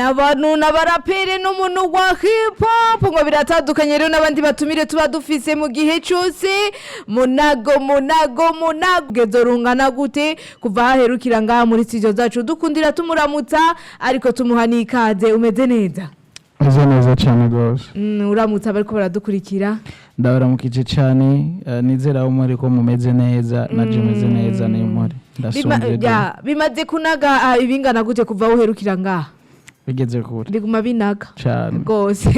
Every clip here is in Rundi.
n'abantu n'abaraperi n'umuntu wa hip hop ngo biratandukanye rero n'abandi batumire tuba dufise mu gihe cyose munago gezo rungana gute kuva haherukira ngaha muri studio zacu dukundira tumuramutsa ariko tumuhani ikaze umeze neza neza cyane rwose uramutsa bariko baradukurikira ndabaramukije cyane nizera umuri ko mumeze neza naje meze neza n'imuri bimaze kunaga ibingana gute kuva uherukira ngaha bigeze kure biguma binaga cyane gose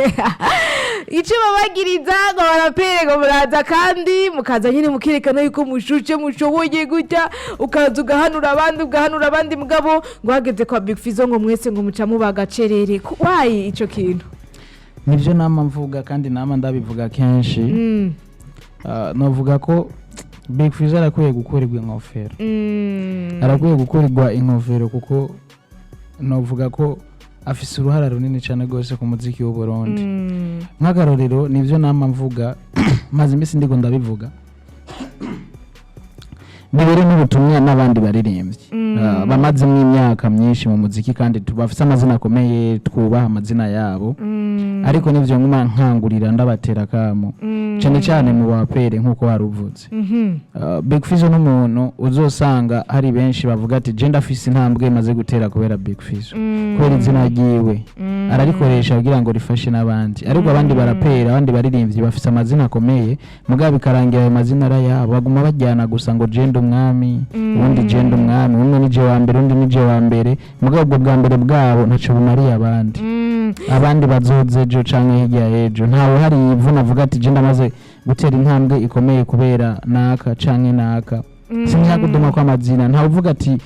icyo babagiriza ngo barapere ngo muraza kandi mukaza nyine mukerekana yuko mushuce mushoboye gutya ukaza ugahanura abandi mugabo ngo hageze kwa Big Fizzo ngo mwese ngo muca mubagacerere wayi ico kintu nivyo nama mvuga kandi nama ndabivuga kenshi novuga ko Big Fizzo arakwiye gukorerwa inkofero arakwiye gukorerwa inkofero kuko novuga ko afise uruhara runini cyane gose ku muziki w'u Burundi nk'akarorero nivyo nama mvuga maze imisi ndiko ndabivuga bibere n'ubutumwa n'abandi baririmbyi bamaze imyaka myinshi mu muziki kandi tubafise amazina akomeye twubaha amazina yabo ariko nivyo nkuma nkangurira ndabatera kamo cyane cyane mu bapere nkuko waruvuze Big Fizzo n'umuntu uzosanga hari benshi bavuga ati je ndafise intambwe maze gutera kubera Big Fizzo kubera izina ryiwe ararikoresha kugira ngo rifashe n'abandi ariko abandi barapera abandi baririmbyi bafise amazina akomeye mugabo bikarangira ayo mazina ara yabo baguma bajyana gusa ngo je umwami ubundi jenda umwami umwe nije wa mbere undi nije wa mbere mugabo bwa mbere bwabo ntaco bumariye abandi bazoze ejo canke hirya ejo ntawe hari ivuna avuga ati jenda maze gutera intambwe ikomeye kubera naka canke naka sinya kuduma kwa mazina ntawe uvuga ati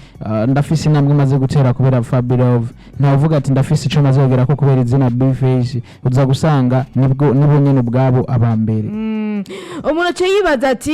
ndafise intambwe maze gutera kubera Fabilove ntawe uvuga ati ndafise ico maze kugera ko kubera izina Bface uza gusanga nibo nyene ubwabo abambere umuntu cyo yibaza ati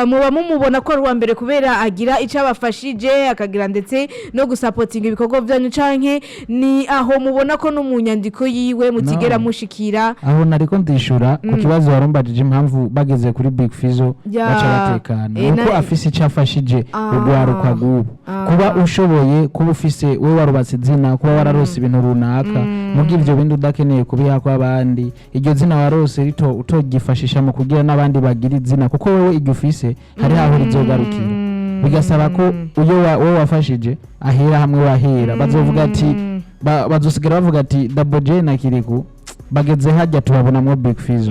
muba mumubona ko ari uwa mbere kubera agira icyo abafashije akagira ndetse no gusapotinga ibikorwa byanyu canke ni aho mubona ko no mu nyandiko yiwe mutigera mushikira aho nariko ndishura ku kibazo warumbajije impamvu bageze kuri Big Fizzo baca batekana nuko afise icyo afashije urwaruka gubu kuba ushoboye kuba ufise we warubatse izina kuba wararose ibintu runaka mugira ivyo bindi udakeneye kubiha kwa abandi iryo zina warose rito utogifashisha mu kugira n'abandi bagira izina kuko wewe iryo ufise hari aho rizogarukira bigasaba ko uyo wowe wafashije ahera hamwe wahera bazovuga ati bazosigara bavuga ati Double J na Kiriku bageze hajya tubabonamwo Big Fizzo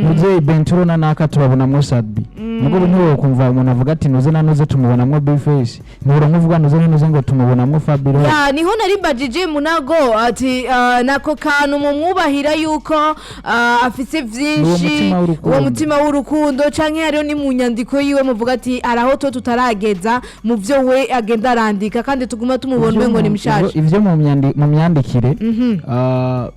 muze Benturo na naka tubabonamwo Sadbi mugo ntiwo kumva umuntu avuga ati nuze nanuze tumubonamwo Bface nturo nkuvuga nuze ngo tumubonamwo Fabiro ya niho nari mbajije munago ati nako kantu mu mwubahira yuko afise vyinshi uwo mutima w'urukundo canke hariyo ni mu nyandiko yiwe muvuga ati araho to tutarageza mu vyo we agenda arandika kandi tuguma tumubonwe ngo ni mishasha ivyo mu myandikire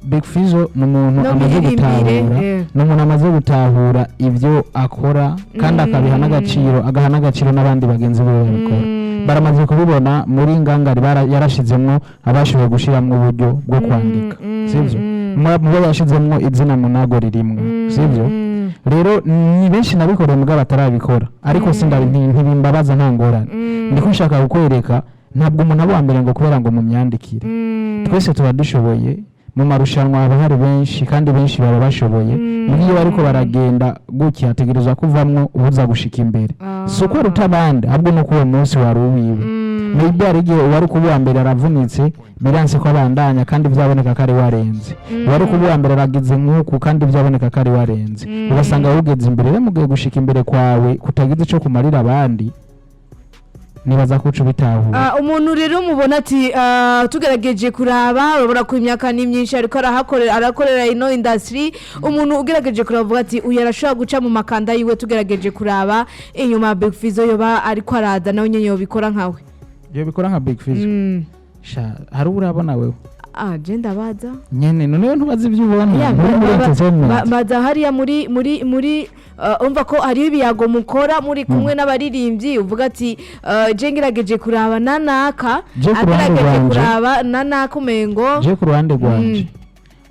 Big Fizzo n'umuntu amaze gutahura n'umuntu amaze gutahura ivyo akora kandi akabiha n'agaciro n'abandi bagenzi be babikora baramaze kubibona muri ngangari yarashizemwo abashoboye gushiramwo uburyo bwo kwandika sivyo mubo yashizemwo izina munago ririmwe sivyo rero ni benshi nabikoreye mugabo batarabikora ariko ntibimbabaza nta ngorane ndiko nshaka kukwereka ntabwo umuntu abo mbere ngo kubera ngo mu myandikire twese tuba dushoboye mu marushanwa haba hari benshi kandi benshi baba bashoboye mugiye bariko baragenda gutya hategerezwa kuvamwo ubuza gushika imbere suko rutabande ahubwo no kuwo munsi wari uwiwe maybe arigiye wari kuba mbere aravunitse biranse ko abandanya kandi byaboneka kari warenze wari kuba mbere aragize nkuko kandi byaboneka kari warenze ugasanga wugeze imbere mugiye gushika imbere kwawe kutagize ico kumarira abandi nibaza kuco bitahura umuntu rero mubona ati tugerageje kuraba urabona ko imyaka ni myinshi ariko arakorera ino industry umuntu ugerageje kuraba ati uyarashobora guca mu makanda yiwe tugerageje kuraba inyuma Big Fizzo yoba ariko araza nawe nyene yobikora nkawe yobikora nka Big Fizzo hari urabona wewe je ndabaza nyene none ntubaze ivyo ubona baza hariya muri umva ko hari ibiyago mukora muri kumwe n'abaririmbyi uvuga ati je ngerageje kuraba nanaka agerageje kuraba nanaka umengo je ku ruhande rwanje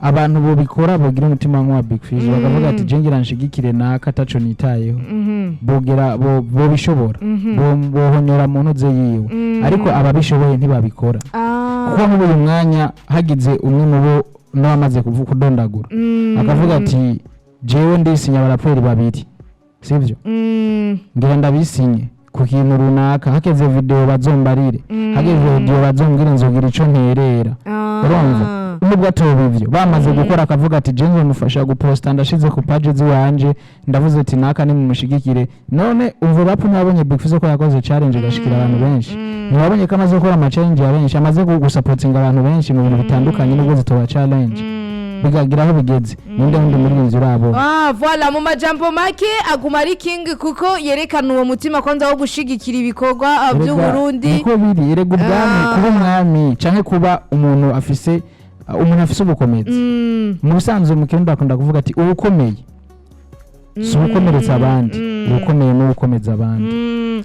abantu bo bikora bogira umutima nk'uwa Big Fizzo bakavuga ati je ngira nshigikire naka taco nitayeho bogera bishobora bohonyora mu ntuze yiwe ariko ababishoboye ntibabikora kuko muri uyu mwanya hagize umwe mu bo n'abamaze kudondagura akavuga ati jewe ndisinya abaraperi babiri sivyo ngira ndabisinye ku kintu runaka hakeze video bazombarire hageze video bazombwira nzogira ico nterera urumva nubwo atobivyo bamaze gukora akavuga ati je nzomufasha guposta ndashize ku page ziwanje ndavuze ati naka ni mumushigikire none umva rap nabonye Big Fizzo ko yakoze challenge gashikira abantu benshi nabonye ko amaze gukora ama challenge ya benshi amaze gusupportinga abantu benshi mu bintu bitandukanye nubwo zitoba challenge bigagira aho bigeze ninde muri inzu rabo voilà mu majambo make aguma ari king kuko yerekana uwo mutima kwanza wo gushigikira ibikorwa by'u Burundi niko biri erega ubwami kuba umwami canke kuba umuntu afise ubukomezi mu busanzwe mu kirundi bakunda kuvuga ati ubukomeye si ubukomeretsa abandi ubukomeye n'ubukomeza abandi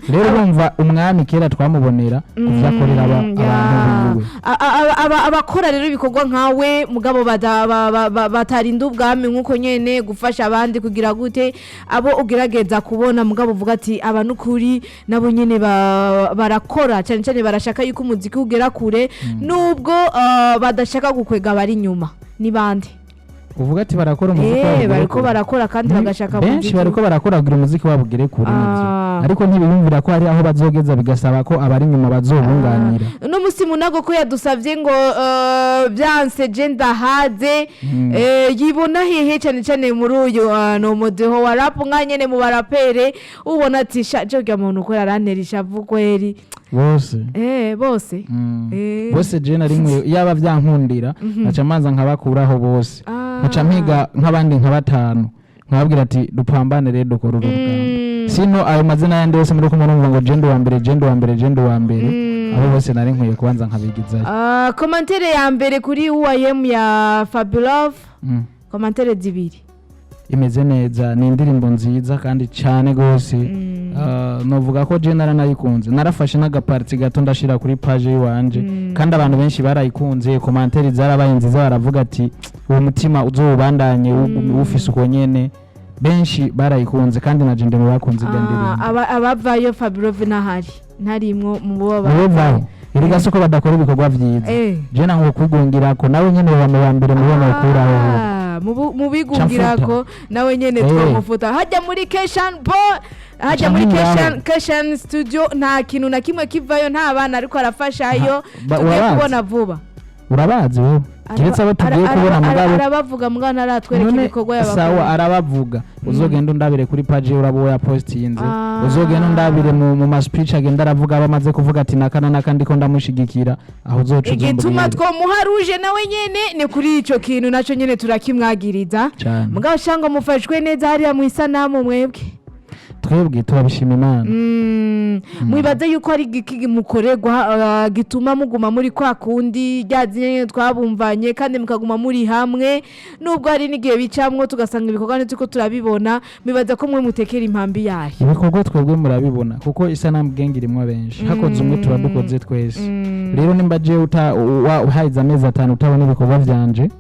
rero bumva umwami kera twamubonera kuvyakorera abantu biwe abakora rero ibikorwa nkawe mugabo batarinda ubwami nkuko nyene gufasha abandi kugira gute abo ugerageza kubona mugabo uvuga ati abantu kuri nabo nyene barakora cyane cyane barashaka yuko umuziki ugera kure nubwo badashaka gukwega bari inyuma ni bande uvuga ati barakora umuziki bariko barakora kandi bagashaka benshi bariko barakora kugira umuziki wabo ugere kure ariko ntibiyumvira ko hari aho bazogeza bigasaba ko abari nyuma bazobunganira no musimu nago ko yadusavye ngo byanse gender haze yibona hehe cyane cyane muri uyu no modeho wa rap nkanyene mu barapere ubona ati joga muntu ko yaranterisha vukweri bose bose je nari mwe yaba byankundira aca manza nkabakuraho bose nkaca mpiga nk'abandi nka batanu nkababwira ati dupambane rero dukora urugamba sino ayo mazina yandi yose muri kumwe numva ngo gender wa mbere abo bose nari nkwiye kubanza nkabigizayo commentaire ya mbere kuri UIM ya Fabulous commentaire zibiri imeze neza ni indirimbo nziza kandi cyane gose novuga ko je naranayikunze narafashe n'agaparti gato ndashira kuri page yiwanje kandi abantu benshi barayikunze commentaire zarabaye nziza baravuga ati uwo mutima uzobandanye ufise uko nyene benshi barayikunze kandi naje ndimo bakunze gandirimbo abavayo Fabulous nahari ntarimwo mu boba iriga soko badakora ibikorwa vyiza je nango kugungira ko nawe nyene wa mbere mubona ukuraho mu bigungirako nawe nyene twamufuta hajya muri Keshan studio nta kintu na kimwe kivayo nta bana ariko arafashayo tugiye kubona vuba urabazi wowe kiretse abo tugiye kubona mugabo arabavuga mugana aratwereka ibikorwa y'abakuru sawa arabavuga uzogenda undabire kuri page urabo ya postinze uzogenda undabire mu ma speech agenda aravuga bamaze kuvuga ati nakana nakandi ko ndamushigikira aho uzoca uzumbuye igituma two muharuje nawe nyene ni kuri ico kintu naco nyene turakimwagiriza mugabo shango mufashwe neza hariya mu isanamu mwebwe twebwe turabishima Imana mwibaze yuko ari giki mukorerwa gituma muguma muri kwa kundi ryazinye twabumvanye kandi mukaguma muri hamwe nubwo hari nigiye bicamwo tugasanga ibikorwa nituko turabibona mwibaza ko mwe mutekera impambi yahe ibikorwa twebwe murabibona kuko isanamu gang irimwe benshi hakoze umwe turadukoze twese rero nimba je uhayiza amezi 5 utabona ibikorwa vyanje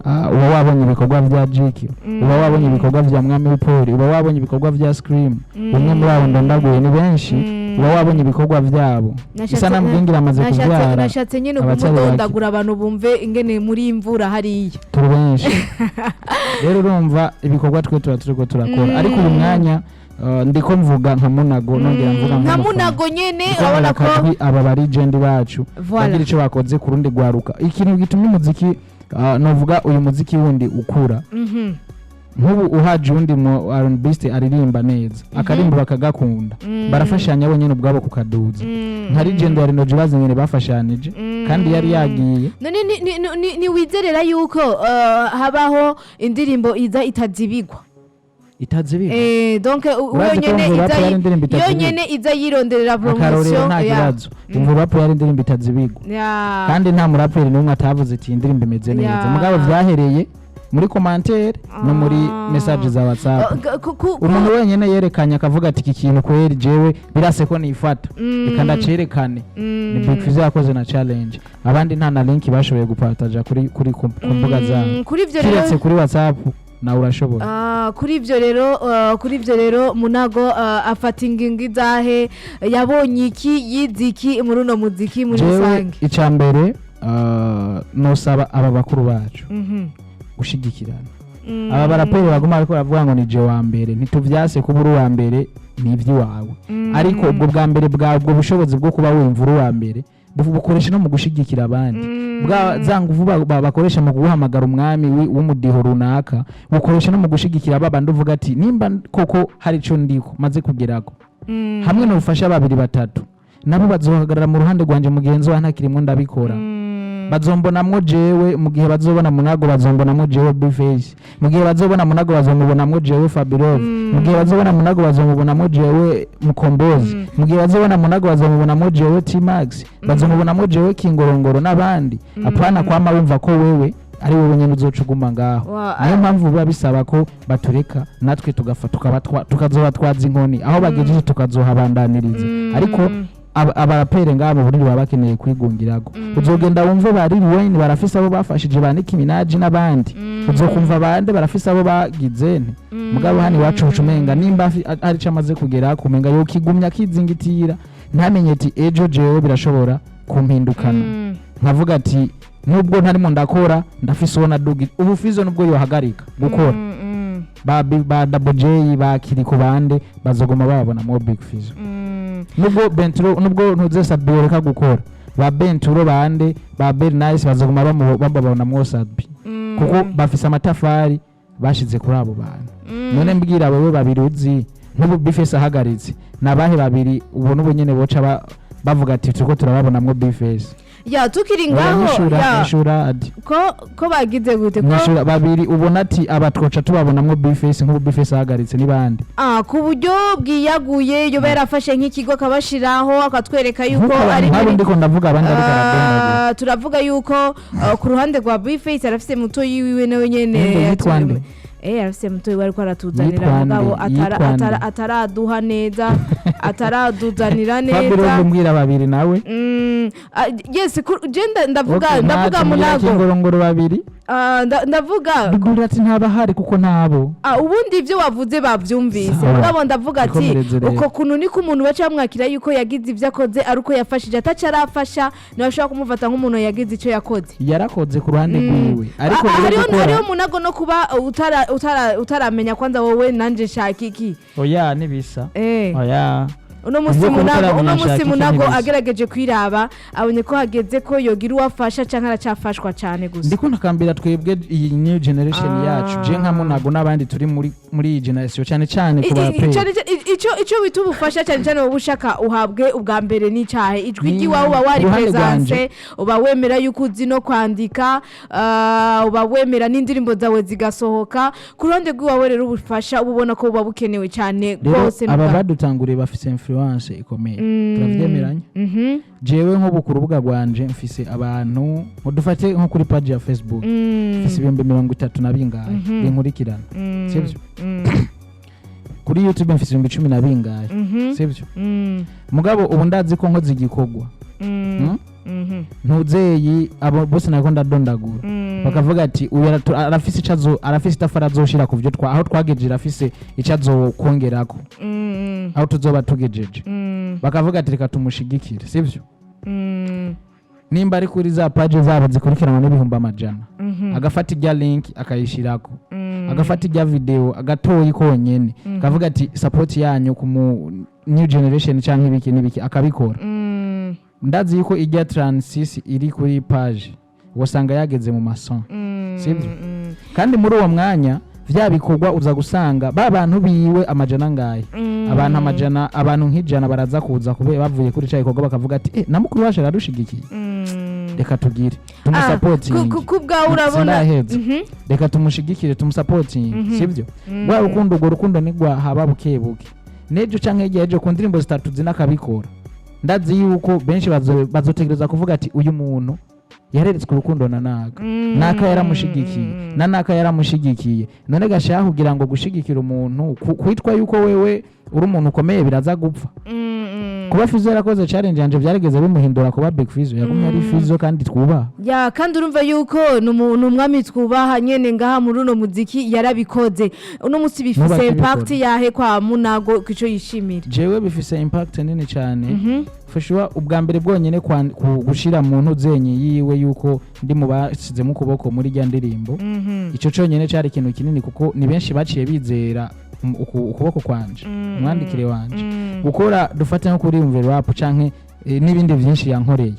uba wabonye ibikorwa vya Jiki uba wabonye ibikorwa vya Mwami w'Ipoli uba wabonye ibikorwa vya Scream umwe muri abo ndondaguye ni benshi uba wabonye ibikorwa vyabo isa namubwingira amaze kubyara nashatse nyine kumudondagura abantu bumve ingene muri imvura hariya turi benshi rero urumva ibikorwa twe turiko turakora ariko uyu mwanya ndiko mvuga nka Munago nongera mvuga nka Munago nyene urabona ko aba bari legend bacu bagira ico bakoze ku rundi gwaruka ikintu gitumye umuziki novuga uyu muziki wundi ukura nk'ubu uhaje undi mu R&B aririmba neza akarimba bakagakunda barafashanya bonyene ubwabo kukaduza nka legend ya Renoji bazengene bafashanije kandi yari yagiye ni wizerera yuko habaho indirimbo iza itazibigwa donc yonyene iza yironderera promotion yazo imvurapo yari indirimbo itazibigwa kandi nta muraperi n'umwe atavuze ati indirimbo imeze neza mugabo vyahereye muri commentaire no muri message za WhatsApp umuntu wenyene yerekanye akavuga ati iki kintu kweri jewe birase ko nifata reka ndacerekane ni Big Fizzo yakoze na challenge abandi nta na link bashoboye gupartager kuri kumbuga zabo kiretse kuri WhatsApp na urashobora kuri ivyo rero Munago afata ingingi zahe yabonye iki yiziki muri no muziki muri sange icambere nosaba aba bakuru bacu gushigikirana. Aba baraperi baguma ariko bavuga ngo ni je wa mbere ntituvyase kuba uri wa mbere ni ivy'iwawe, ariko ubwo bwa mbere bwabwo bushobozi bwo kuba wumva uri wa mbere bukoresha no mu gushigikira abandi. Bwa za nguvu bakoresha mu guhamagara umwami w'umudiho runaka, bukoresha no mu gushigikira abandi uvuga ati nimba koko hari ico ndiko maze kugerako hamwe no bufasha babiri batatu, nabo bazohagarara mu ruhande rwanje mugenzi wa ntakirimwe ndabikora. Bazombonamwo jewe mu gihe bazobona Munago, bazombonamwo jewe Bface mu gihe bazobona Munago, bazomubonamwo jewe Fabirov mu gihe bazobona Munago, bazomubonamwo jewe Mukombozi mu gihe bazobona Munago, bazomubonamwo jewe T-Max, bazomubonamwo jewe Kingorongoro n'abandi. Apana kwama wumva ko wewe ari wowe nyene uzocuguma ngaho. Niyo mpamvu biba bisaba ko batureka natwe tukazoba twaza inkoni aho bagejeje tukazohabandaniriza. Ariko abarapere ngabo buri baba bakeneye kwigungirago. Uzogenda wumva bari Wayne barafise abo bafashije ba Nicki Minaj n'abandi, uzokumva bande barafise abo bagize nte. Mugabo hani wacu ucumenga nimba ari camaze kugera kumenga yo kigumya kizingitira, ntamenye ati ejo jewe birashobora kumpindukana. Nkavuga ati nubwo ntarimo ndakora ndafise ubona dugi ubufizo nubwo yohagarika gukora. Ba Double J bakiri ku bande bazogoma babona mo Big Fizzo. Nubwo Benturo nubwo ntuze Sabioreka gukora, ba Benturo bande ba Bernice bazoguma babona mo Sadbi kuko bafise amatafari bashize kuri abo bantu. None mbwira wewe babiri uzi n'ubu Bface ahagaritse nabahe babiri ubona ubu nyene boca bavuga ati tuko turababona mo Bface. Ya tukiri ngaho ya ko bagize gute ko babiri ubona ati abatwoca tubabonamwo Bface nk'ubu Bface ahagaritse n'ibandi ku buryo bwiyaguye yo berafashe nk'ikigo kabashiraho akatwereka yuko ari ndiko ndavuga abandi ari karabona. Turavuga yuko ku ruhande rwa Bface arafise muto yiwe nawe nyene arafise muto yiwe ariko aratuzanira mugabo ataraduha neza ataraduzanira neza. Fabiro mbwira babiri nawe yes ndavuga Munago Kingorongoro babiri ndavuga bigura ati ntabahari kuko ntabo ubundi ivyo wavuze bavyumvise. Mugabo ndavuga ati uko kuntu niko umuntu baca mwakira yuko yagize ivyo akoze aruko yafashije atacarafasha ntibashobora kumufata nk'umuntu yagize ico yakoze. Yarakoze ku ruhande rwiwe ariko hariho Munago no kuba utaramenya kwanza wowe nanje shaka iki. Oya nibisa oya uno musi Munago agerageje kwiraba abonye ko hageze ko yogira uwafasha canke aracafashwa cyane gusa. Ndiko nakambira twebwe iyi new generation yacu je nka Munago n'abandi turi muri iyi generation cyane ku bapere ico bitubufasha cyane wowe ushaka uhabwe ubwa mbere n'icahe ijwi giwawe uba wari presence uba wemera yuko uzi no kwandika uba wemera n'indirimbo zawe zigasohoka ku ruhande rw'iwawe rero ubufasha ubona ko buba bukenewe cyane rwose. Aba badutanguriye bafise influence ikomeye turavyemeranya. Jewe nko ku rubuga rwanje mfise abantu dufate nko kuri page ya Facebook mfise 30 na bingahe binkurikirana sivyo. Kuri YouTube mfise 10 na bingahe sivyo. Mugabo ubu ndazi ko nkoze igikogwa ntuzeyi abo bose nako ndadondagura bakavuga ati uyu arafise icazo arafise itafara azoshira ku byo aho twagejeje afise icazo kongerako aho tuzoba tugejeje bakavuga ati reka tumushigikire sivyo. Nimba ari kuri za page zabo zikurikirana n'ibihumbi amajana agafata ijya link akayishirako agafata ijya video agatoyi konyene kavuga ati support yanyu ku new generation canke ibiki nibiki akabikora. Ndazi yuko ijya Transisi iri kuri page wasanga yageze mu mason sivyo. Kandi muri uwo mwanya vya bikorwa uza gusanga ba bantu biwe amajana ngaye abantu amajana abantu nk'ijana baraza kuza kube bavuye kuri cyayi kogo bakavuga ati namukuru waje radushigikiye reka tugire tumusupporting kubwa urabona reka tumushigikire tumusupporting sivyo. Wa rukundo ni gwa haba bukebuke nejo canke ejo ku ndirimbo zitatu zinakabikora. Ndazi yuko benshi bazotegereza kuvuga ati uyu muntu yareretswe urukundo na naka yaramushigikiye none gashaha kugira ngo gushigikira umuntu kwitwa yuko wewe uri umuntu ukomeye biraza gupfa. kuba Fizo yarakoze challenge yanje byarigeze bimuhindura kuba Big Fizo yagumye ari Fizo kandi twubaha ya kandi urumva yuko numwami twubaha nyene ngaha muri uno muziki yarabikoze uno musi bifise impact yahe kwa Munago kico yishimira jewe bifise impact nini cyane fashwa ubwa mbere bwonyene gushira mu ntuzenye yiwe yuko ndi mu basize mu kuboko muri rya ndirimbo ico cyonyene cyari ikintu kinini kuko ni benshi baciye bizera ukuboko kwanje umwandikire wanje gukora dufate nko kuri umve rap canke n'ibindi byinshi yankoreye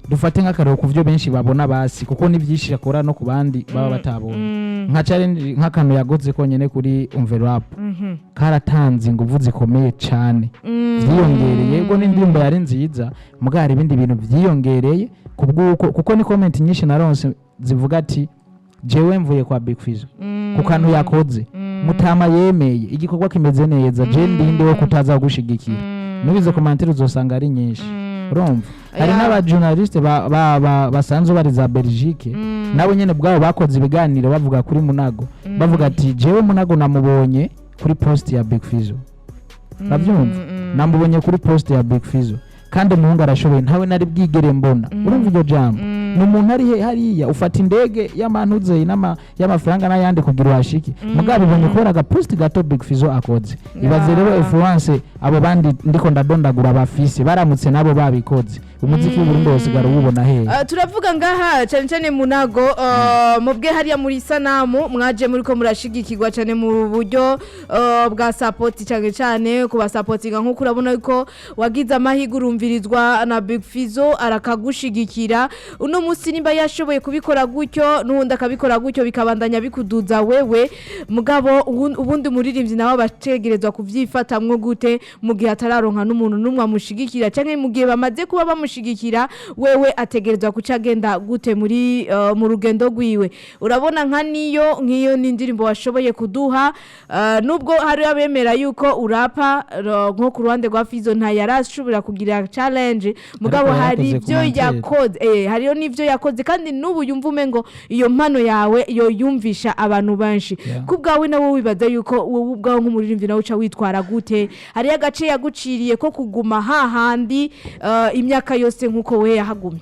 dufate nk'akarero ku byo benshi babona basi kuko ni byinshi yakora no ku bandi baba batabonye nka challenge nk'akantu yagoze konyene kuri umve rap karatanze inguvu zikomeye cyane byiyongereye yego n'indirimbo yari nziza mugari ibindi bintu byiyongereye kuko ni comment nyinshi naronse zivuga ati jewe mvuye kwa Big Fizo ku kantu yakoze mutama yemeye igikorwa kimeze neza je ndinde wo kutaza gushigikira nubize commentaire uzosanga ari nyinshi urumva hari n'aba journaliste basanzwe bari za Belgique nabo nyene bwabo bakoze ibiganiro bavuga kuri Munago bavuga ati jewe Munago namubonye kuri post ya Big Fizo navyumva namubonye kuri post ya Big Fizo kandi umuhungu arashoboye ntawe nari bwigere mbona urumva iryo jambo n'umuntu ari hariya ufata indege y'amantuze y'amafaranga n'ayandi kugira washiki mugabe bonye kubera ga post gato Big Fizo akoze ibaze rero influence abo bandi ndiko ndadondagura bafise baramutse nabo babikoze umuziki w'uburundi wosigara ubona hehe turavuga ngaha cyane cyane Munago mubwe hariya muri sanamu mwaje muri ko murashigikirwa cyane mu buryo bwa support cyane kuba supportinga nko kurabona yuko wagize amahigurumvirizwa na Big Fizo arakagushigikira uno musi nimba yashoboye kubikora gutyo nuhunda akabikora gutyo bikabandanya bikuduza wewe mugabo ubundi muririmbyi nawe bategerezwa kuvyifatamwe gute mu gihe atararonka n'umuntu numwe amushigikira cyane mu gihe bamaze kuba bamushigikira wewe ategerezwa kucagenda gute muri mu rugendo rwiwe urabona nka nk'iyo n'indirimbo washoboye kuduha nubwo hari abemera yuko urapa nko ku ruhande rwa Fizo nta yarashobora kugira challenge mugabo hari ibyo yakoze hariyo n'ivyo yakoze kandi n'ubu yumva umengo iyo mpano yawe yo yumvisha abantu benshi kubwawe nawe wibaza yuko wowe ubwawe nk'umuririmbyi nawe uca witwara gute hari agace yaguciriye ko kuguma hahandi imyaka yose nkuko we yahagumye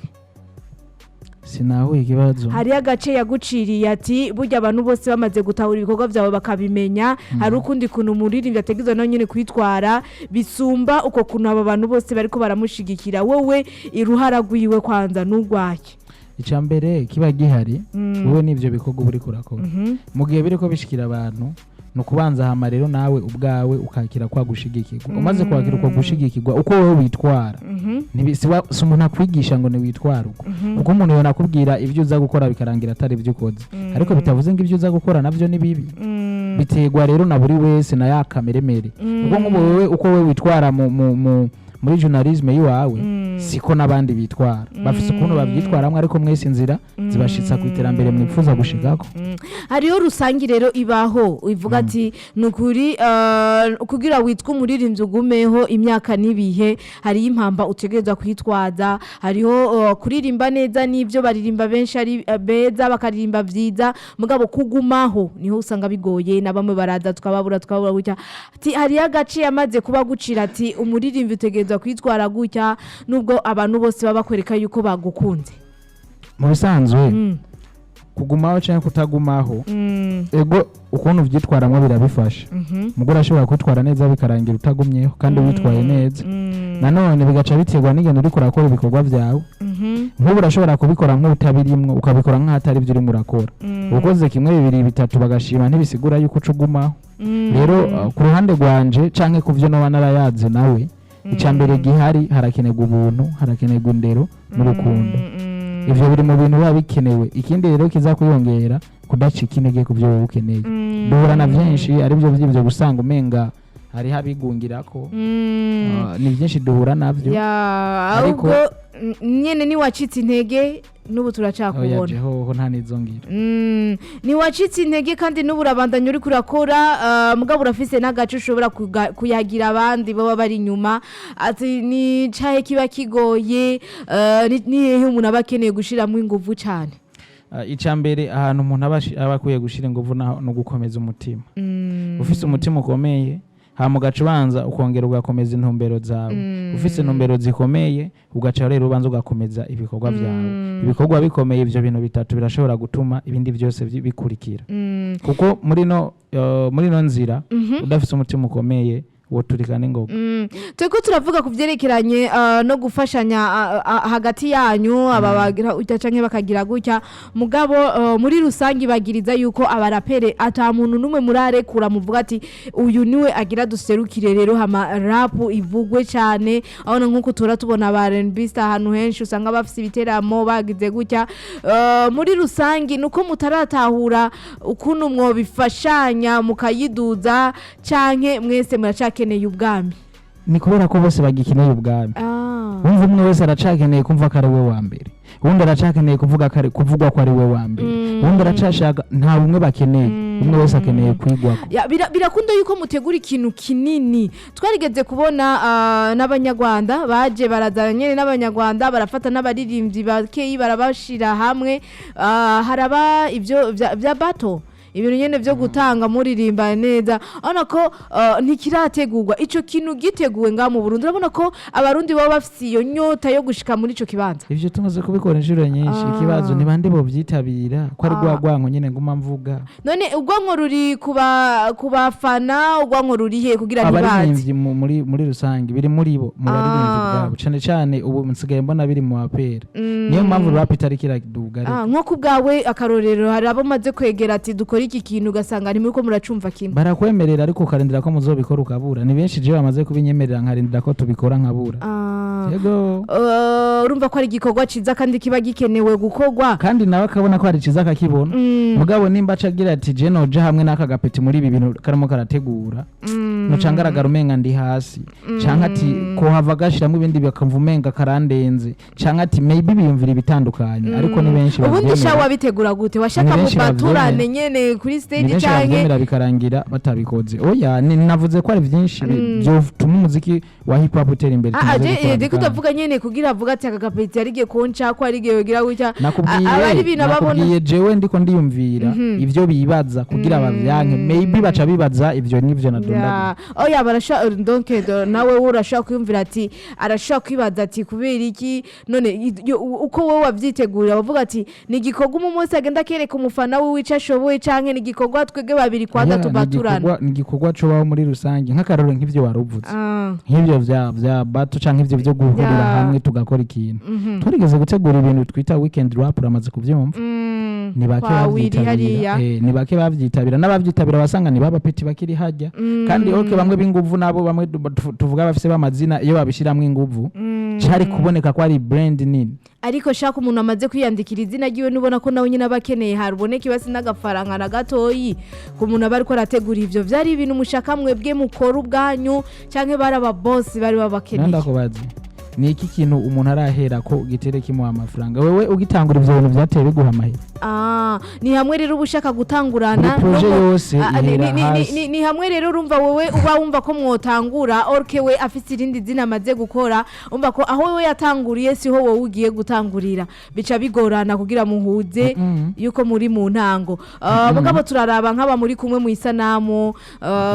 sinahuye ikibazo hari agace yaguciriye ati burya abantu bose bamaze gutahura ibikorwa byawe bakabimenya hari ukundi kuntu umuririmbyi ategezwa nawe nyine kwitwara bisumba uko kuntu aba bantu bose bariko baramushigikira wowe iruhara rwiwe kwanza n'urwake icambere kiba gihari wowe nivyo bikorwa buri kurakora mu gihe biriko bishikira abantu nukubanza hama rero nawe ubwawe ukakira kwa gushigikirwa umaze kwakira uko gushigikirwa uko wowe witwara ntibisiba umuntu akwigisha ngo ni witwara uko umuntu yona kubwira ibyo uza gukora bikarangira atari ibyo ukoze ariko bitavuze ngo ibyo uza gukora navyo ni bibi bitegwa rero na buri wese na yakameremere ubwo ngo wowe uko wowe witwara muri journalism yiwawe siko nabandi bitwara bafise ukuntu bavyitwaramwe ariko mwese inzira zibashitsa ku iterambere mwipfuza gushigako hariyo rusangi rero ibaho ivuga ati nukuri kugira witwa umuririmbyi ugumeho imyaka nibihe hari impamba utegerezwa kwitwaza hariho kuririmba neza nivyo baririmba benshi ari beza bakaririmba vyiza mugabo kugumaho niho usanga bigoye na bamwe baraza tukababura gutya ati hari agace yamaze kuba gucira ati umuririmbyi utegerezwa kwitwara gutya nubwo abantu bose baba bakwereka yuko bagukunze mu bisanzwe kugumaho cyangwa kutagumaho ego ukuntu vyitwaramwe birabifasha mugura ashobora kwitwara neza bikarangira utagumyeho kandi witwaye neza nanone bigaca biterwa n'ingendo uri kurakora ibikorwa vyawe nk'ubu urashobora kubikora nk'utabirimwo ukabikora nk'atari byo urimo urakora ukoze kimwe bibiri bitatu bagashima ntibisigura yuko ucugumaho rero ku ruhande rwanje canke ku vyo no narayaze nawe icambere gihari harakenerwa ubuntu harakenerwa indero n'urukundo ivyo biri mu bintu biba bikenewe ikindi rero kiza kuyongera kudacika intege ku byo ukeneye duhura na byinshi ari byo by'ibyo gusanga umenga hari habigungirako ni byinshi duhura navyo ariko nyene ni wacitse intege nubu turacakubona oya jeho nta nizongira ni wacitse intege kandi nubu urabandanya uri kurakora mugabo urafise n'agace ushobora kuyagira abandi baba bari inyuma ati ni cahe kiba kigoye ni hehe umuntu aba akeneye gushiramo inguvu cyane icambere ahantu umuntu aba akwiye gushira inguvu no gukomeza umutima ufise umutima ukomeye hama ugaca ubanza ukongera ugakomeza intumbero zawe ufise intumbero zikomeye ugaca rero ubanza ugakomeza ibikorwa vyawe ibikorwa bikomeye ivyo bintu bitatu birashobora gutuma ibindi vyose bikurikira kuko muri no nzira udafise umutima ukomeye woturika n'ingoga turiko turavuga ku vyerekeranye no gufashanya hagati yanyu ababagira canke bakagira gutya mugabo muri rusangi bagiriza yuko abarapere ata muntu numwe murarekura muvuga ati uyu niwe agira duserukire rero hama rap ivugwe cyane abona nkuko tubona ba R&B star ahantu henshi usanga bafise ibiteramo bagize gutya muri rusangi nuko mutaratahura ukuntu mwo bifashanya mukayiduza canke mwese muracakeneye ubwami ni kubera ko bose bagikeneye ubwami wumva umwe wese aracakeneye kumva ko ari we wa mbere ubundi aracakeneye kuvugwa ko ari we wa mbere ubundi aracashaka nta bumwe bakeneye umwe wese akeneye kwigwako birakunda yuko mutegura ikintu kinini twarigeze kubona n'abanyarwanda baje barazana nyene n'abanyarwanda barafata n'abaririmbyi bakeyi barabashira hamwe haraba ivyo vya bato ibintu nyene vyo gutanga muririmba neza ona ko ntikirategurwa ico kintu giteguwe nga mu Burundi urabona ko abarundi baba bafise iyo nyota yo gushika muri ico kibanza ivyo tumaze kubikora inshuro nyinshi ikibazo ni bande bo vyitabira ko ari rwagwanko nyene nguma mvuga none ubwanko ruri kubafana ubwanko ruri he kugira ntibazi muri rusangi biri muri bo mu baririmbyi bwabo cane cane ubu nsigaye mbona biri mu apera niyo mpamvu rap itarikira dugare nko kubgawe akarorero hari abo maze kwegera ati dukora iki kintu gasanga ni muri ko muracumva kimwe barakwemerera ariko ukarindira ko muzobikora ukabura ni benshi je bamaze kubinyemerera nkarindira ko tubikora nkabura yego urumva ko ari igikorwa ciza kandi kiba gikenewe gukorwa kandi nawe akabona ko ari ciza akakibona mugabo nimba acagira ati je noje hamwe n'aka gapeti muri ibi bintu karimo karategura no cangaragara umenga ndi hasi canka ati ko hava gashiramo ibindi bakamva umenga karandenze canka ati maybe biyumvira ibitandukanye ariko ni benshi ubundi sha wabitegura gute washaka mu baturane nyene kuri stage canke bikarangira batabikoze oya navuze ko ari byinshi byo tuma umuziki wa hip hop utera imbere ndiko ndavuga nyene kugira avuga ati aka gapeti yarigiye konca ko arigiye gira gutya nakubwiye jewe ndiko ndiyumvira ivyo bibaza kugira abavyanke maybe baca bibaza ivyo nivyo nadonda oya barasha donc nawe urashaka kwiyumvira ati arashaka kwibaza ati kubera iki none uko wowe wavyitegurira bavuga ati ni gikorwa umunsi agenda kereka umufana we wica shoboye canke ni gikorwa twege babiri kwanda tubaturana ni gikorwa cyo baho muri rusange nk'akaroro nk'ivyo waruvuze nk'ivyo vya bato canke ivyo byo guhurira hamwe tugakora ikintu turigeze gutegura ibintu twita weekend rap uramaze kuvyumva ni bake bavyitabira n'abavyitabira basanga ni baba peti bakiri hajya kandi bamwe b'inguvu nabo bamwe tuvuga bafise bamazina iyo babishiramwe inguvu cyari kuboneka ko ari brand nini ariko shaka umuntu amaze kwiyandikira izina giwe nubona ko nawe nyine abakeneye haruboneke basi n'agafaranga na gatoyi ku muntu abari ko arategura ivyo vyari ibintu mushaka mwebwe mukora ubwanyu canke bari aba boss bari babakeneye ndakubaza ni iki kintu umuntu arahera ko gitereke mu amafaranga wewe ugitangura ivyo bintu byateye biguha amahera ni hamwe rero ubushaka gutangurana ni hamwe rero urumva wowe uba wumva ko mwotangura orke we afise irindi zina amaze gukora umva ko aho wewe yatanguriye siho wowe ugiye gutangurira bica bigorana kugira muhuze yuko muri mu ntango mugabo turaraba nk'aba muri kumwe mu isanamu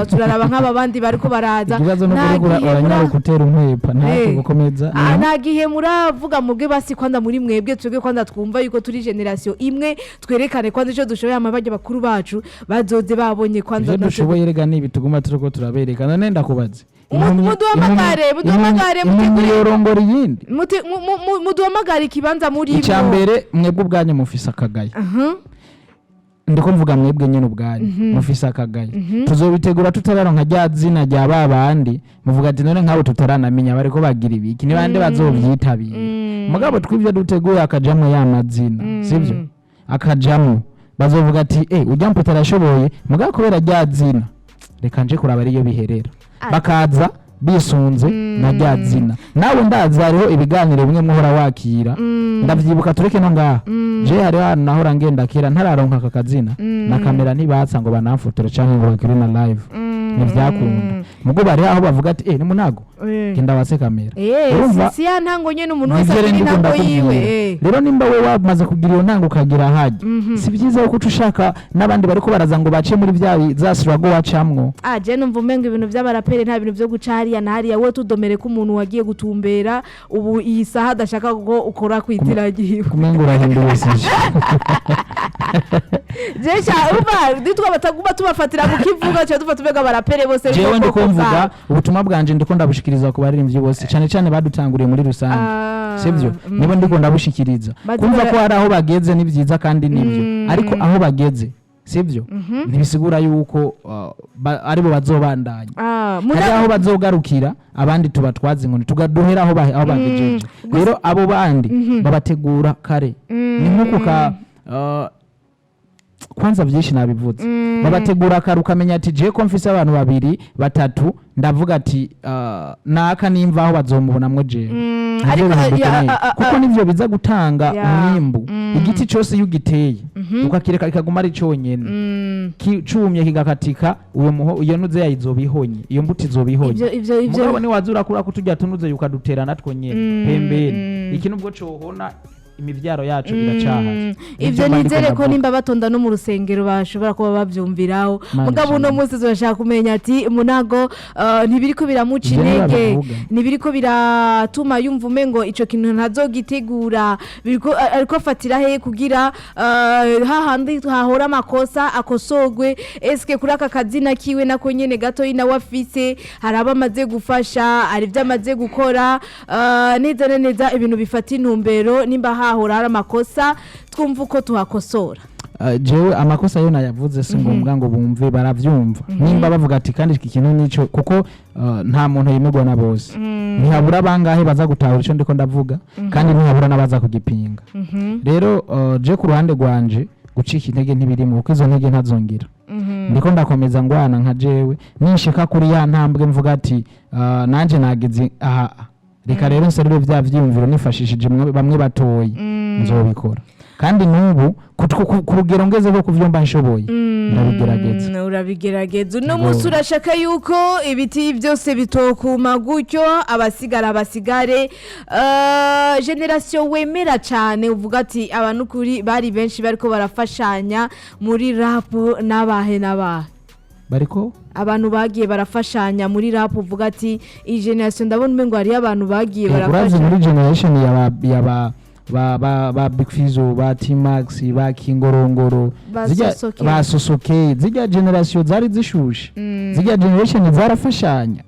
turaraba nk'aba bandi bariko baraza nagiye gutera umwepa ntabwo gukomeza nagihe muravuga mubwe basi kwanda muri mwebwe twebwe kwanda twumva yuko turi generation imwe twerekane kwanda ico dushoboye amabajya bakuru bacu bazoze babonye kwanda dushoboye rega nibi tuguma turiko turabereka none ndakubaze muduhamagare muyorongora yindi muduhamagare ikibanza muri icambere mwebwe ubwanyu mufise akagaye ndiko mvuga mwebwe nyene ubwanyu mufise akagaye tuzobitegura tutararonka rya zina rya babandi muvuga ati none nkabo tutaranamenya bariko bagira ibiki ni bande bazovyitabira mugabo twivyo duteguye akajamwe ya mazina sivyo akajamwe bazovuga ati ujya mpota arashoboye mugabo kubera rya zina reka nje kuraba ariyo biherera bakaza bisunze na rya zina nawe ndaza hariho ibiganiro bimwe muhora wakira ndavyibuka tureke no ngaha je hari hano nahora ngenda kera ntararonka aka kazina na kamera ntibatsa ngo banamfotore canke ngo bakire na live ntibyakunda mugo bari aho bavuga ati ni Munago genda wase kamera si ya ntango nyene umuntu wese ari ntango yiwe rero nimba we wamaze kugira iyo ntango ukagira haje si byiza ko ushaka n'abandi bariko baraza ngo bace muri bya zasirago wacamwo je numva umenga ibintu by'abarapere nta bintu byo guca hariya na hariya we tudomere ko umuntu wagiye gutumbera ubu iyi saha adashaka ko ukora kwitiragiwe kumenga urahinduye sije jesha uba ditwa bataguma tubafatira mu kivuga cyo dufata ubega barapere bose jewe ndiko mvuga ubutumwa bwanje ndiko ndabushikiriza ku baririmbyi bose cyane cyane badutanguriye muri rusange sibyo nibo ndiko ndabushikiriza kumva ko hari aho bageze ni byiza kandi nibyo ariko aho bageze sibyo ntibisigura yuko aribo bazobandanya hari aho bazogarukira abandi tubatwaza inkoni tugaduhera aho bagejeje rero abo bandi babategura kare ni nkuko ka kwanza byinshi nabivuze babategura kare ukamenya ati je ko mfise abantu babiri batatu ndavuga ati naka nimva aho bazomubonamwo je kuko nivyo biza gutanga umwimbu igiti cyose yugiteye ukakireka ikaguma ari cyonyene cumye kigakatika iyo nuze yayizobihonye iyo mbuti izobihonye mugabo ni wazura kura kutujya tunuze yukadutera natwo nyene pembeni iki nubwo cohona imivyaro yacu iracaha ivyo nizere ko nimba batonda no mu rusengero bashobora kuba bavyumviraho mugabo uno munsi zashaka kumenya ati Munago ntibiriko biramuca intege ntibiriko biratuma yumva umengo ico kintu ntazogitegura biriko ariko fatira he kugira hahandi hahora amakosa akosogwe eske kuri aka kazina kiwe nako nyene gato ina wafise haraba amaze gufasha ari vyamaze gukora neza ibintu bifata intumbero nimba hahora hari amakosa twumva uko tuhakosora jewe amakosa yo nayavuze si ngombwa ngo bumve baravyumva nimba bavuga ati kandi iki kintu nico kuko nta muntu yimegwa na bose ntihabura bangahe baza gutahura ico ndiko ndavuga kandi ntihabura nabaza kugipinga rero je ku ruhande rwanje gucika intege ntibirimo kuko izo ntege ntazongira ndiko ndakomeza ngwana nka jewe nishika kuri ya ntambwe mvuga ati nanje nageze aha reka rero nserure vya vyiyumviro nifashishije bamwe batoyi nzobikora kandi nubu kurugero ngeze ko kuvyomba nshoboye ndabigerageza urabigerageza no musi urashaka yuko ibiti byose bitokuma gutyo abasigare generation wemera cyane uvuga ati abantu kuri bari benshi bariko barafashanya muri rap n'abahe bariko abantu bagiye barafashanya muri rap uvuga ati iyi generation ndabona umengo hari abantu bagiye barafashanya muri generation ba Big Fizzo ba T-Max ba Kingorongoro ba Sosoke zijya generation zari zishushe zijya generation zarafashanya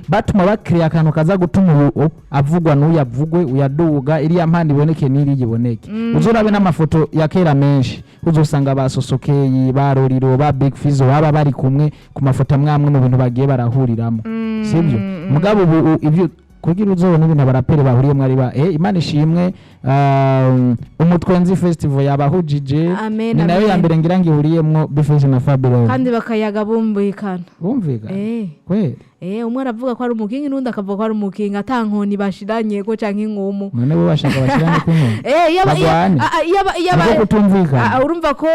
batuma bakiriya akantu kaza gutuma avugwa n'uyavugwe uyaduga iriya mpande iboneke n'iri giboneke uzorabe n'amafoto ya kera menshi uzosanga basosokeyi baroriro ba Big Fizzo baba bari kumwe ku mafoto amwamwe mu bintu bagiye barahuriramo sibyo mugabo ibyo kugira uzobona ibintu abarapere bahuriye mwari ba Imana ishimwe umutwenzi festival yabahujije ni nayo ya mbere ngira ngihuriyemwo Bifesh na Fabio kandi bakayaga bumvikana kweli umwe aravuga ko ari umukingi n'undi akavuga ko ari umukingi atankoni bashiranye ko canke inkumu none bo bashaka bashiranye ko yaba urumva ko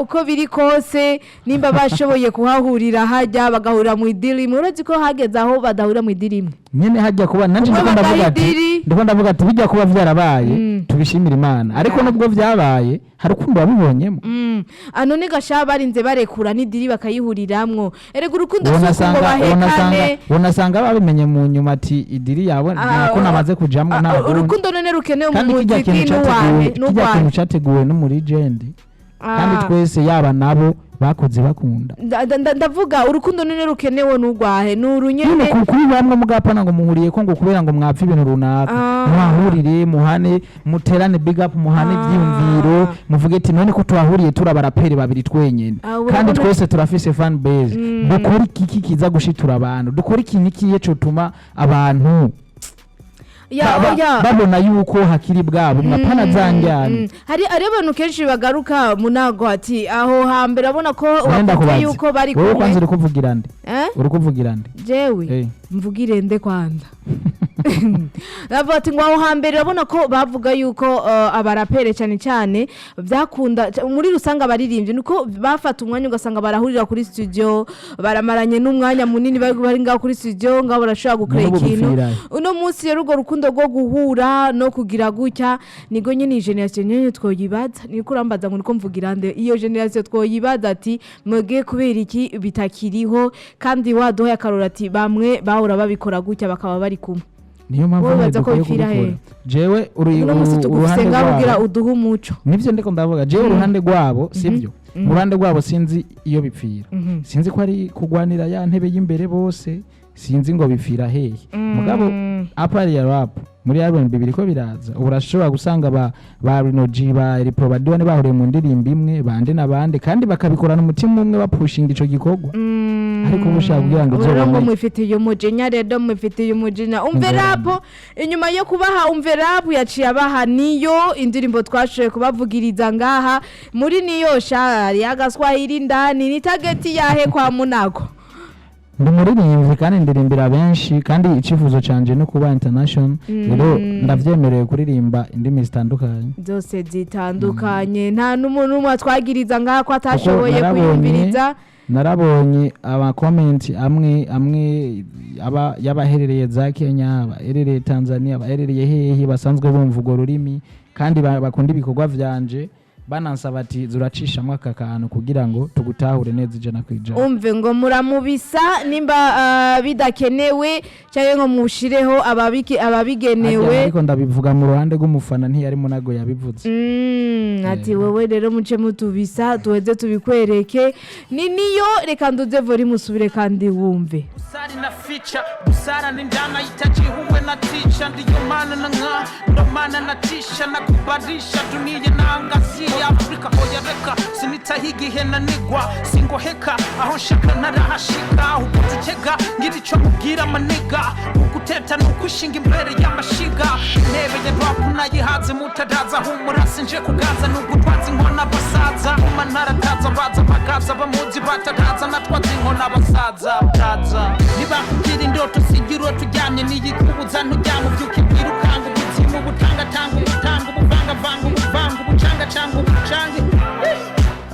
uko biri kose nimba bashoboye kuhahurira hajya bagahurira mu idiri murazi ko hageze aho badahurira mu idiri nyene hajya kuba nanje ndiko ndavuga ati bijya kuba vyarabaye tubishimira Imana ariko nubwo vyabaye hari urukundo wabibonyemo none gasha barinze barekura n'idiri bakayihuriramwo erega urukundo suko bahekane unasanga babimenye mu nyuma ati idiri yabo nako namaze kujamwo nabo urukundo none rukeneye mu muziki n'uwawe n'uwawe cyateguwe no muri legend kandi twese yaba nabo bakoze bakunda ndavuga urukundo none rukenewe n'urwahe n'urunyene kuri bamwe mugapana ngo muhuriye ko ngo kubera ngo mwapfa ibintu runaka mwahurire muhane muterane big up muhane byimviro muvuge ati none ko twahuriye turabarapere babiri twenyene kandi twese turafise fan base dukora iki kiza gushitura abantu dukora iki kiye cyo tuma abantu babona yuko hakiri bwabo mwapana zanjyana hari abantu kenshi bagaruka Munago ati aho hambere abona ko wavuze yuko bari kumwe wowe kwanza uri kuvugira nde uri kuvugira nde jewe mvugire nde kwanza Navuga ati ngo aho hambere urabona ko bavuga yuko abarapere cyane cyane byakunda muri rusanga abaririmbye nuko bafata umwanya ugasanga barahurira kuri studio baramaranye n'umwanya munini bari ngaho kuri studio ngaho barashobora gukora ikintu uno munsi rero urwo rukundo rwo guhura no kugira gutya nigo nyine generation nyine twoyibaza niko urambaza ngo niko mvugira nde iyo generation twoyibaza ati mwege kubera iki bitakiriho kandi waduha yakarora ati bamwe bahora babikora gutya bakaba bari kumwe niyo mpamvu baza ko bipfira he jewe uruhande rwabo uduha umuco nivyo ndiko ndavuga jewe uruhande rwabo sivyo mu ruhande rwabo sinzi iyo bipfira sinzi ko ari kugwanira ya ntebe y'imbere bose sinzi ngo bipfira hehe mugabo apari ya rap muri album bibiri ko biraza urashobora gusanga ba Rinoji ba Reprobadione bahuriye mu ndirimbo imwe bande nabande kandi bakabikorana umutima umwe bapushinga ico gikorwa ariko ubushaka kugira ngo zo ngo mwifitiye umujenya rero mwifitiye umujenya umve rap inyuma yo kubaha umve rap yaciye abaha niyo indirimbo twashoye kubavugiriza ngaha muri niyo shari agaswahili ndani ni target yahe kwa Munago ndi muririmbyi kandi ndirimbira benshi kandi icifuzo canje no kuba international rero ndavyemereye kuririmba indimi zitandukanye zose zitandukanye nta n'umuntu twagiriza ngaha ko atashoboye kuyumviriza narabonye aba comment amwe yabaherereye za Kenya abaherereye Tanzania abaherereye hehe basanzwe bumva urwo rurimi kandi bakunda ibikorwa vyanje banansaba ati zuracishamwe aka kantu kugira ngo tugutahure neza ijana kwijana umve ngo muramubisa nimba bidakenewe cyangwa ngo mushireho ababigenewe ariko ndabivuga mu ruhande rw'umufana ntiyari Munago yabivuze ati wowe rero muce mutubisa tuweze tubikwereke niyo reka nduze vori musubire kandi wumve busara na feature busara ni ndana itaji huwe na teacher ndiyo maana na nga ndo maana na tisha na kubadilisha dunia na angazia Afrika hoya reka sinitahigihe na nigwa singoheka aho nshaka narahashika ukututega ngirico mubwira maniga ukuteta nukushinga imbere y'amashiga intebe ya rap nayihaze mutadaza humura sinje kuganza nugutwaza inkona basaza umantara taza baza bagaza bamuzi batadaza natwaza inkona basaza bataza nibakubwira indoto sigiro tujyanye niyikubuza ntujyamo byuki birukanga ubuzima butanga ubuvanga ubucanga cyangwa ubucange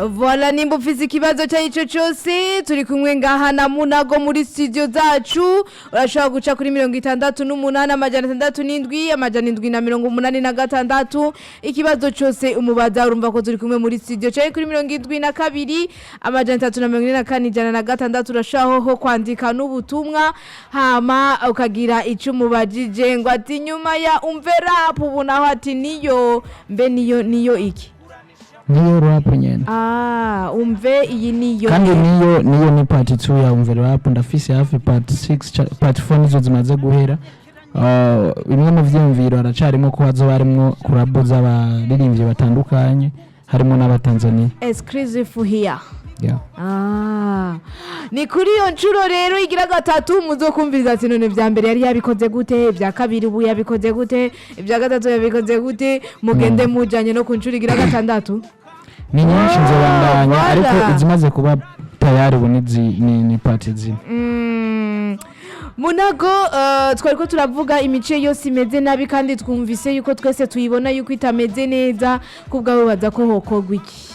Voila nimba ufise ikibazo cy'ico cyose turi kumwe ngaha na Munago muri studio zacu urashobora guca kuri 68 amajana 67 amajana 786 ikibazo cyose umubaza urumva ko turi kumwe muri studio cyari kuri 72 amajana 344 ijana na 6 urashobora ho kwandika n'ubutumwa hama ukagira ico umubajije ngo ati nyuma ya umve rap ubu naho ati niyo mbe niyo iki niyo rap nyene umve iyi niyo kandi niyo ni part 2 ya umve rap ndafise hafi part 6 part 4 nizo zimaze guhera bimwe mu vyumviro aracarimo ko hazo barimo kurabuza abaririmbyi batandukanye harimo n'abatanzania exclusive here yeah. Ni kuri iyo ncuro rero igira gatatu muzokumviriza ati none vya mbere yari yabikoze gute vya kabiri ubu yabikoze gute vya gatatu yabikoze gute mugende mujanye no ku ncuro igira gatandatu ni nyinshi nzobandanya ariko izimaze kuba tayari ubu ni part zine Munago twari ko turavuga imice yose imeze nabi kandi twumvise yuko twese tuyibona yuko itameze neza kubgawe baza ko hokogwa iki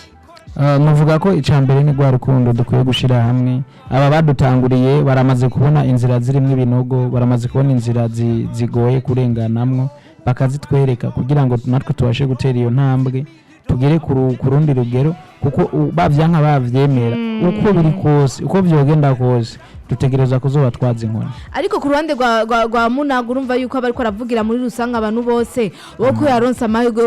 muvuga ko icambere ni gwa rukundo dukwiye gushira hamwe aba badutanguriye baramaze kubona inzira zirimo ibinogo baramaze kubona inzira zigoye kurenganamwo bakazitwereka kugira ngo natwe tubashe gutera iyo ntambwe tugere ku rundi rugero kuko bavyanka bavyemera uko biri kose uko vyogenda kose dutegereza kuzoba twaza inkoni ariko ku ruhande rwa Munago urumva yuko abariko aravugira muri rusanga abantu bose woko yaronsa amahirwe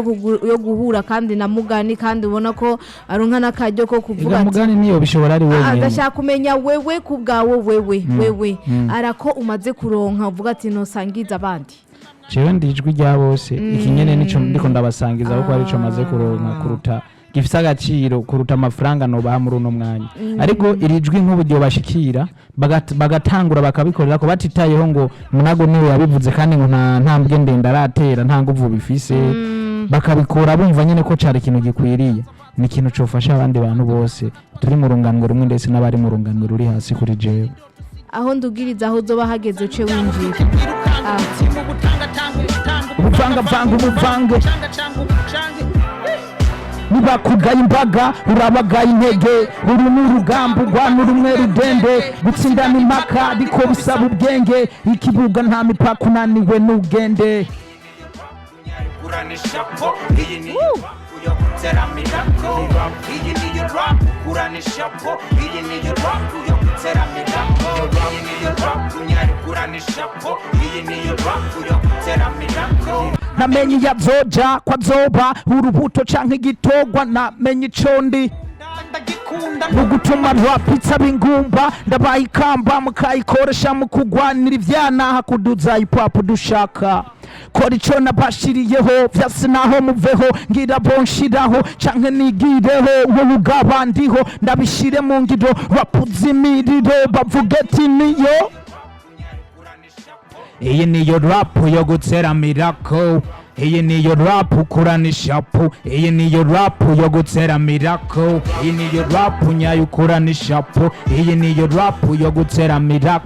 yo guhura kandi na Mugani kandi ubona ko aronka nakajyo ko kuvuga ati Mugani niyo bishobora ari wewe agashaka kumenya wewe kubgawo wewe arako umaze kuronka uvuga ati no sangiza abandi jewe ndijwi rya bose ikinyene nico ndiko ndabasangiza kuko ari cyo maze kuronka kuruta gifisa agaciro kuruta amafaranga no baha muri uno mwanya ariko irijwi nk'uburyo bashikira bagatangura bakabikorera ko batitayeho ngo Munago niwe yabivuze kandi ngo nta ntambwe ndende aratera nta nguvu bifise bakabikora bumva nyene ko cari ikintu gikwiriye ni ikintu cofasha abandi bantu bose turi mu runganwe rumwe ndetse n'abari mu runganwe ruri hasi kuri jewe aho ndugiriza aho uzoba hageze uce winjira ubuvangavange nibakugaye imbaga urabagaye intege uru ni urugamba urwana urumwe rudende gutsindana impaka ariko bisaba ubwenge ikibuga nta mipaka unaniwe n'ubwende namenye yazoja kwa zoba urubuto canke igitogwa namenye icondi mugutuma rwapitsa b'ingumba ndabaye ikamba mukayikoresha mu kugwanira ivyana hakuduza ipapu dushaka kora ico nabashiriyeho vyase naho muveho ngira bonshiraho canke nigireho wowe ugabandiho ndabishire mu ngiro bapuza imiriro bavuga ati niyo iyi niyo rap yo gutseramira iyi niyo rap ukurana ishapu iyi niyo rap yo gutseramira iyi niyo rap nyayo ukurana ishapu iyi niyo rap yo gutseramira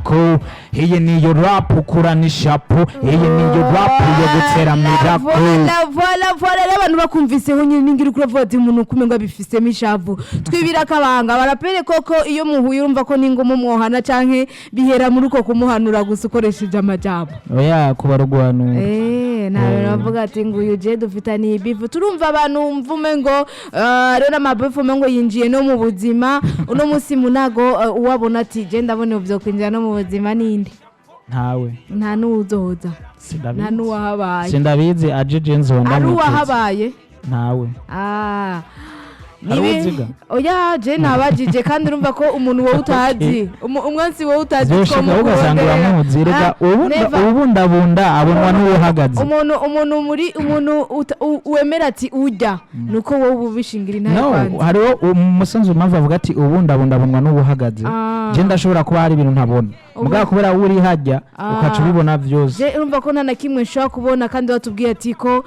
iyi niyo rap ukurana ishapu iyi niyo rap yo gutseramira voilà abantu bakumviseho nyine ningira ukuravuga ati umuntu kumengo abifisemo ishavu twibira akabanga barapere koko iyo muhuye urumva ko n'ingoma mwohana canke bihera muri uko kumuhanura gusa ukoresheje amajambo oya kubarugwanu nawe bavuga ati nguyu je dufitaniye ibivu turumva abantu mvume ngo rero n'amabifu ngo yinjiye no mu buzima uno musi munago uwabona ati je ndabone byo kwinjira no mu buzima ninde ntawe nta nuzoza nta nuwahabaye sindabizi aje jenzo ndamutse ari uwahabaye ntawe nibe oya je nabajije kandi urumva ko umuntu wowe utazi umwansi wowe utazi ko mu ugasanga uramuzi rega ubundabunda abonwa n'uhagaze umuntu wemera ati ujya nuko wowe ubishingira intaye kwanza hariho umusanzu mpamvu avuga ati ubundabunda abonwa n'uhagaze je ndashobora kuba hari ibintu ntabona mugabo kubera uri hajya ukaca ubibona byose je urumva ko nta kimwe nshobora kubona kandi batubwiye ati ko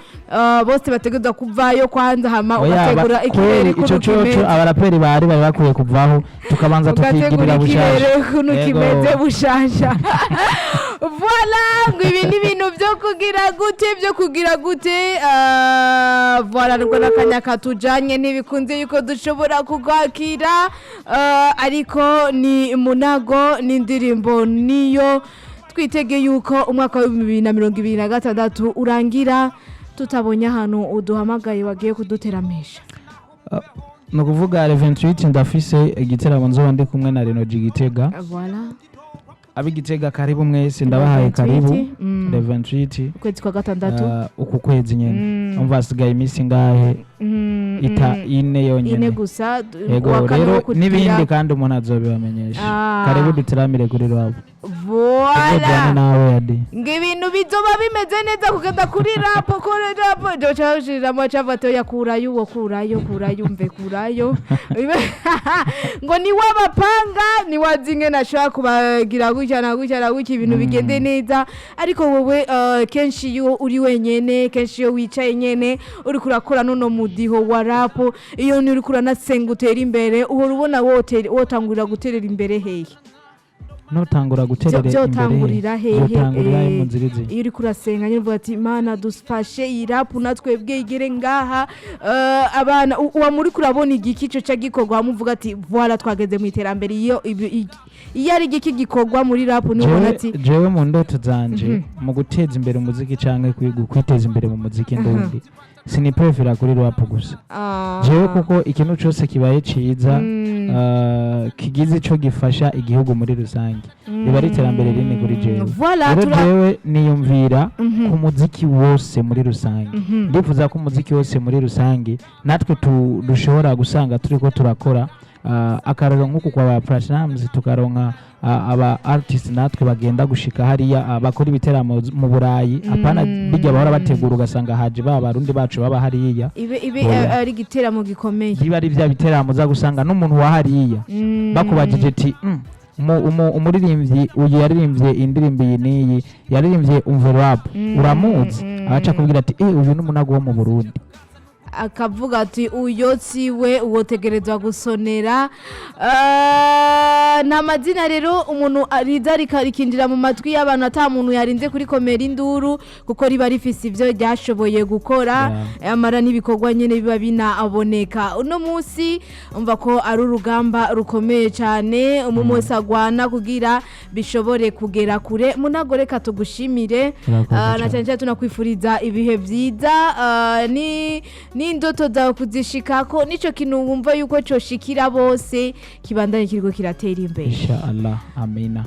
bose bategeza kuvayo kwanza hama ugategura ikirere ico coco abaraperi bari bakwiye kuvaho tukabanza tukigirira bushasha kuno kimeze bushasha voilà ngo ibi ni ibintu byo kugira gute voilà rwo nakanya katujanye ntibikunze yuko dushobora kugwakira ariko ni munago n'indirimbo niyo twitege yuko umwaka wa 2026 urangira tutabonye ahantu uduhamagaye wagiye kuduteramisha no kuvuga 28 ndafise igiteramo nzoba ndi kumwe na Reno Gitega voilà abigitega karibu mwese ndabahaye karibu 28 kwezi kwa gatandatu uku kwezi nyene umva asigaye imisi ngahe ita ine yonyene ine gusa yego rero nibindi kandi umuntu azobibamenyesha karibu dutiramire kuri rwabo voilà nawe yadi ngibintu bizoba bimeze neza kugenda kuri rap jo chashira machabato ya kurayo umve kurayo ngo ni wabapanga ni wazinge nashaka kubagira gutya ibintu bigende neza ariko wowe kenshi yo uri wenyene kenshi yo wicaye nyene uri kurakora nono mudiho wa rap iyo ni uri kuranasenga utera imbere uhora ubona wotangurira guterera imbere hehe notangura guterera imbere byotangurira hehe munzirizi iyo uri kurasenga nyine uvuga ati Mana dufashe irapu natwebwe igere ngaha abana uwa muri kurabona igikico cya gikorwa amuvuga ati voilà twageze mu iterambere iyo ari igiki gikorwa muri rapu ni ubona ati jewe mu ndoto zanje mu guteza imbere umuziki canke kwiteza imbere mu muziki ndundi siniprofira kuri rap gusa jewe kuko ikintu cyose kibaye ciza kigize ico gifasha igihugu muri rusange biba ari iterambere rinini kuri jewe rero jewe niyumvira ku muziki wose muri rusange ndifuza ko umuziki wose muri rusange natwe dushobora gusanga turiko turakora akararo nk'uko kwa ba Platinumz tukaronka aba artist natwe bagenda gushika hariya bakora ibiteramo mu Burayi apana bijya bahora bategura ugasanga haje barundi bacu baba hariya ibe ari giteramo gikomeye biba ari bya biteramo za gusanga n'umuntu wa hariya bakubajije ati umuririmbyi uyu yaririmbye indirimbo iyi niyi yaririmbye umva rap uramuzi abaca kubwira ati uyu n'umunago wo mu Burundi akavuga ati uyo siwe uwotegerezwa gusonera. Nta mazina rero umuntu ariza rikinjira mu matwi y'abantu ata muntu yarinze kuri komera induru kuko riba rifise ivyo ryashoboye gukora amara n'ibikorwa nyene biba binaboneka. Uno munsi umva ko ari urugamba rukomeye cyane umumose agwana kugira bishobore kugera kure. Munagoreka tugushimire na cyane tunakwifuriza ibihe vyiza ni indoto zawe kuzishikako nico kintu wumva yuko coshikira bose kibandanye kiriko kiratera imbere inshallah amina.